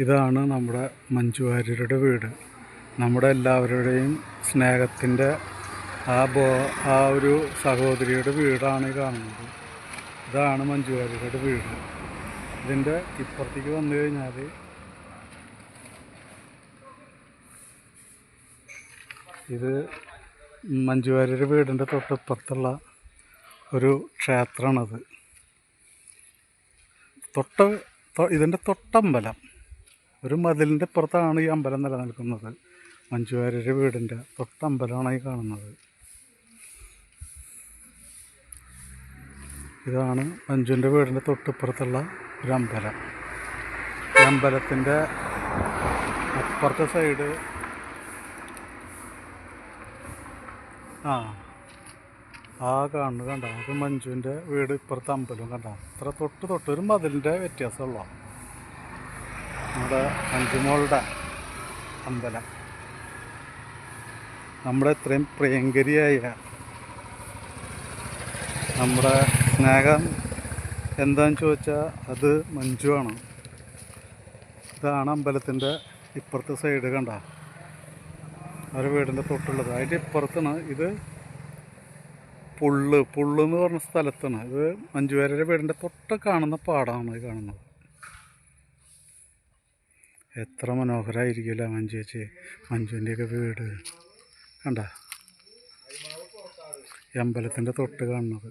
ഇതാണ് നമ്മുടെ മഞ്ജു വാര്യരുടെ വീട്. നമ്മുടെ എല്ലാവരുടെയും സ്നേഹത്തിൻ്റെ ആ ഒരു സഹോദരിയുടെ വീടാണ് ഈ കാണുന്നത്. ഇതാണ് മഞ്ജു വാര്യരുടെ വീട്. ഇതിൻ്റെ ഇപ്പുറത്തേക്ക് വന്നു കഴിഞ്ഞാൽ ഇത് മഞ്ജു വാര്യരുടെ വീടിൻ്റെ തൊട്ടിപ്പുറത്തുള്ള ഒരു ക്ഷേത്രമാണത്. ഇതിൻ്റെ തൊട്ടമ്പലം, ഒരു മതിലിൻ്റെ പുറത്താണ് ഈ അമ്പലം നിലനിൽക്കുന്നത്. മഞ്ജു വാര്യരുടെ വീടിൻ്റെ തൊട്ടമ്പലമാണ് ഈ കാണുന്നത്. ഇതാണ് മഞ്ജുവിൻ്റെ വീടിൻ്റെ തൊട്ടിപ്പുറത്തുള്ള ഒരു അമ്പലം. ഈ അമ്പലത്തിൻ്റെ അപ്പുറത്തെ സൈഡ് കാണുന്നത് കണ്ട, അത് മഞ്ജുവിൻ്റെ വീട്, ഇപ്പുറത്തെ അമ്പലം കണ്ട. അത്ര തൊട്ട് ഒരു മതിലിൻ്റെ വ്യത്യാസമുള്ള നമ്മുടെ മഞ്ജുമോളുടെ അമ്പലം. നമ്മുടെ ഇത്രയും പ്രിയങ്കരിയായ നമ്മുടെ സ്നേഹം എന്താണെന്ന് ചോദിച്ചാൽ അത് മഞ്ജുവാണ്. ഇതാണ് അമ്പലത്തിൻ്റെ ഇപ്പുറത്തെ സൈഡ് കണ്ട, അവരുടെ വീടിൻ്റെ തൊട്ടുള്ളത്. അതിൻ്റെ ഇപ്പുറത്താണ് ഇത് പുള്ളെന്ന് പറഞ്ഞ സ്ഥലത്താണ്. ഇത് മഞ്ജു വാര്യരുടെ വീടിൻ്റെ തൊട്ട് കാണുന്ന പാടമാണ് ഈ കാണുന്നത്. എത്ര മനോഹരമായിരിക്കില്ല മഞ്ജുവിൻ്റെയൊക്കെ വീട് കണ്ട, ഈ അമ്പലത്തിൻ്റെ തൊട്ട് കാണുന്നത്.